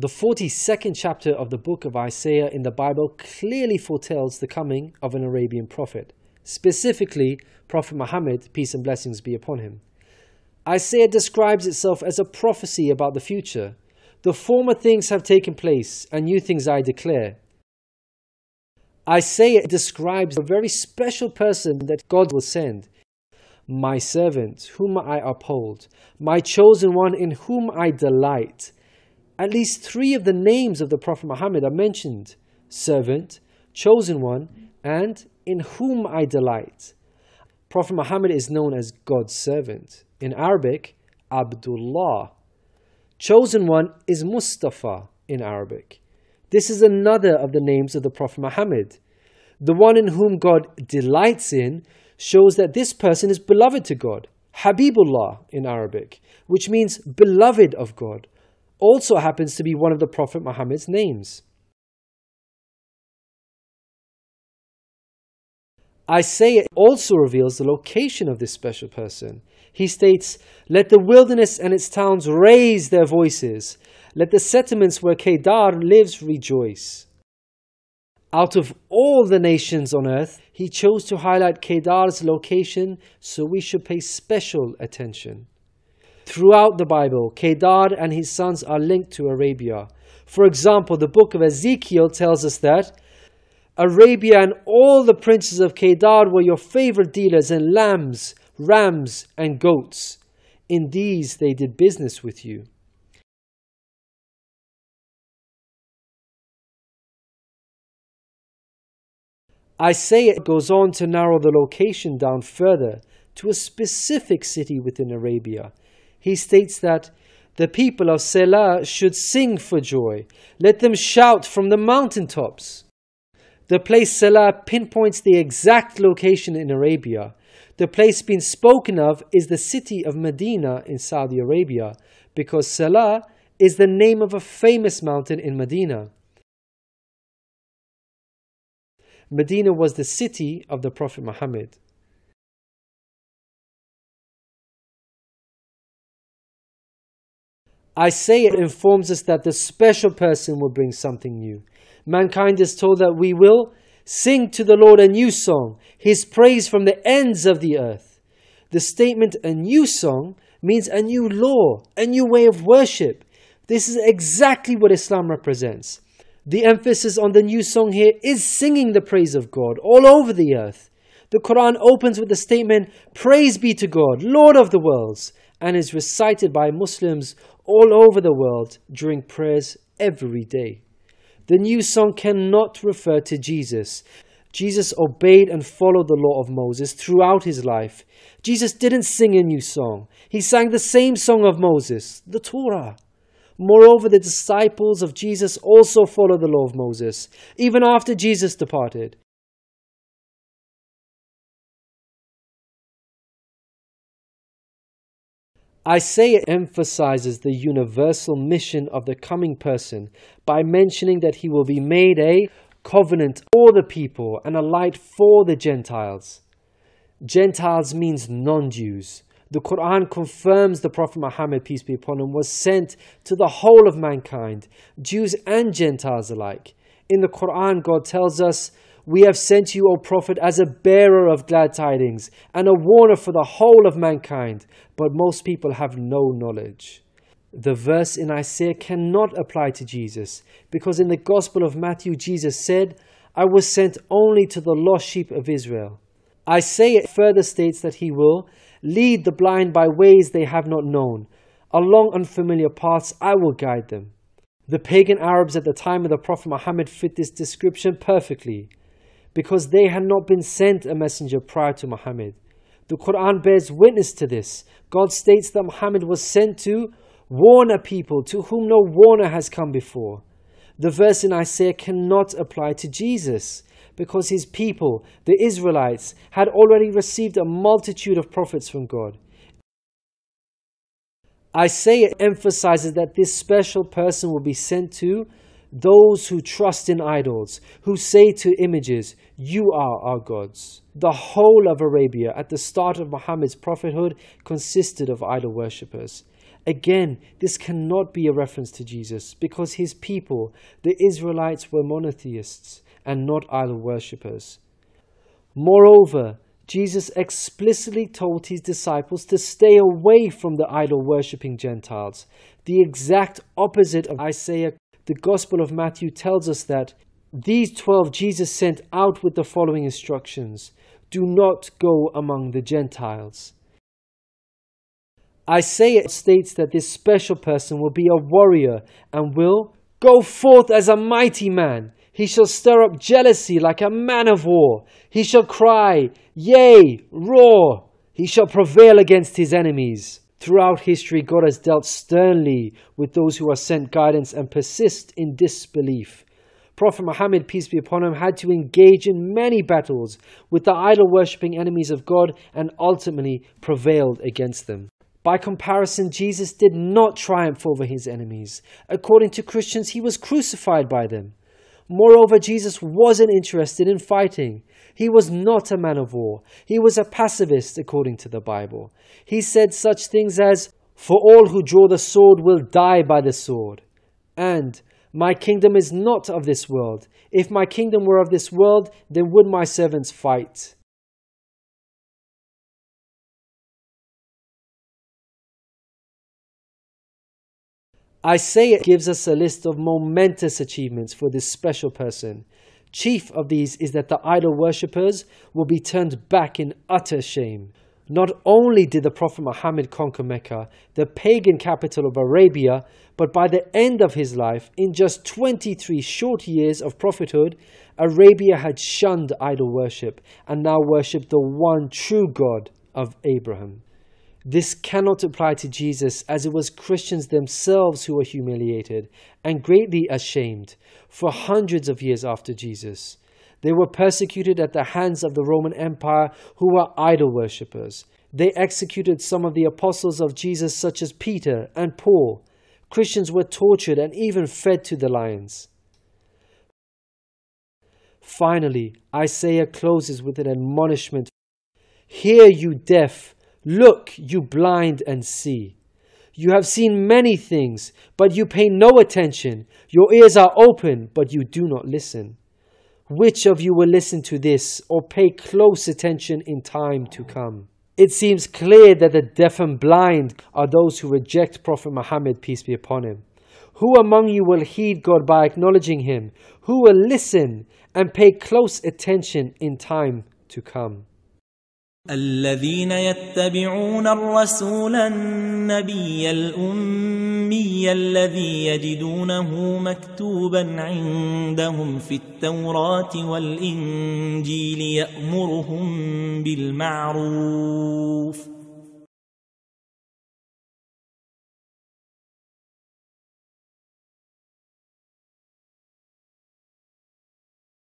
The 42nd chapter of the book of Isaiah in the Bible clearly foretells the coming of an Arabian prophet, specifically Prophet Muhammad, peace and blessings be upon him. Isaiah describes itself as a prophecy about the future. The former things have taken place, and new things I declare. Isaiah describes a very special person that God will send. My servant, whom I uphold, my chosen one in whom I delight. At least 3 of the names of the Prophet Muhammad are mentioned: servant, chosen one, and in whom I delight. Prophet Muhammad is known as God's servant. In Arabic, Abdullah. Chosen one is Mustafa in Arabic. This is another of the names of the Prophet Muhammad. The one in whom God delights in shows that this person is beloved to God. Habibullah in Arabic, which means beloved of God, also happens to be one of the Prophet Muhammad's names. Isaiah also reveals the location of this special person. He states, "Let the wilderness and its towns raise their voices. Let the settlements where Kedar lives rejoice." Out of all the nations on earth, he chose to highlight Kedar's location, so we should pay special attention. Throughout the Bible, Kedar and his sons are linked to Arabia. For example, the book of Ezekiel tells us that Arabia and all the princes of Kedar were your favorite dealers in lambs, rams, and goats. In these they did business with you. Isaiah goes on to narrow the location down further to a specific city within Arabia. He states that the people of Selah should sing for joy. Let them shout from the mountaintops. The place Selah pinpoints the exact location in Arabia. The place being spoken of is the city of Medina in Saudi Arabia, because Selah is the name of a famous mountain in Medina. Medina was the city of the Prophet Muhammad. Isaiah informs us that the special person will bring something new. Mankind is told that we will sing to the Lord a new song, His praise from the ends of the earth. The statement "a new song" means a new law, a new way of worship. This is exactly what Islam represents. The emphasis on the new song here is singing the praise of God all over the earth. The Quran opens with the statement, "Praise be to God, Lord of the worlds," and is recited by Muslims all over the world during prayers every day. The new song cannot refer to Jesus. Jesus obeyed and followed the law of Moses throughout his life. Jesus didn't sing a new song. He sang the same song of Moses, the Torah. Moreover, the disciples of Jesus also followed the law of Moses, even after Jesus departed. Isaiah emphasizes the universal mission of the coming person by mentioning that he will be made a covenant for the people and a light for the Gentiles. Gentiles means non-Jews. The Quran confirms the Prophet Muhammad, peace be upon him, was sent to the whole of mankind, Jews and Gentiles alike. In the Quran, God tells us, "We have sent you, O Prophet, as a bearer of glad tidings and a warner for the whole of mankind, but most people have no knowledge." The verse in Isaiah cannot apply to Jesus, because in the Gospel of Matthew, Jesus said, "I was sent only to the lost sheep of Israel." Isaiah further states that he will lead the blind by ways they have not known. Along unfamiliar paths I will guide them. The pagan Arabs at the time of the Prophet Muhammad fit this description perfectly, because they had not been sent a messenger prior to Muhammad. The Quran bears witness to this. God states that Muhammad was sent to warn a people to whom no warner has come before. The verse in Isaiah cannot apply to Jesus, because his people, the Israelites, had already received a multitude of prophets from God. Isaiah emphasizes that this special person will be sent to those who trust in idols, who say to images, "You are our gods." The whole of Arabia at the start of Muhammad's prophethood consisted of idol worshippers. Again, this cannot be a reference to Jesus because his people, the Israelites, were monotheists and not idol worshippers. Moreover, Jesus explicitly told his disciples to stay away from the idol-worshipping Gentiles, the exact opposite of Isaiah. The Gospel of Matthew tells us that these 12 Jesus sent out with the following instructions: do not go among the Gentiles. Isaiah states that this special person will be a warrior and will go forth as a mighty man. He shall stir up jealousy like a man of war. He shall cry, yea, roar. He shall prevail against his enemies. Throughout history, God has dealt sternly with those who are sent guidance and persist in disbelief. Prophet Muhammad, peace be upon him, had to engage in many battles with the idol-worshipping enemies of God and ultimately prevailed against them. By comparison, Jesus did not triumph over his enemies. According to Christians, he was crucified by them. Moreover, Jesus wasn't interested in fighting. He was not a man of war. He was a pacifist, according to the Bible. He said such things as, "For all who draw the sword will die by the sword," and "My kingdom is not of this world. If my kingdom were of this world, then would my servants fight." Isaiah gives us a list of momentous achievements for this special person. Chief of these is that the idol worshippers will be turned back in utter shame. Not only did the Prophet Muhammad conquer Mecca, the pagan capital of Arabia, but by the end of his life, in just 23 short years of prophethood, Arabia had shunned idol worship and now worshipped the one true God of Abraham. This cannot apply to Jesus, as it was Christians themselves who were humiliated and greatly ashamed for hundreds of years after Jesus. They were persecuted at the hands of the Roman Empire, who were idol worshippers. They executed some of the apostles of Jesus, such as Peter and Paul. Christians were tortured and even fed to the lions. Finally, Isaiah closes with an admonishment. "Hear, you deaf. Look, you blind, and see. You have seen many things, but you pay no attention. Your ears are open, but you do not listen. Which of you will listen to this or pay close attention in time to come?" It seems clear that the deaf and blind are those who reject Prophet Muhammad, peace be upon him. Who among you will heed God by acknowledging him? Who will listen and pay close attention in time to come? الذين يتبعون الرسول النبي الأمي الذي يجدونه مكتوبا عندهم في التوراة والإنجيل يأمرهم بالمعروف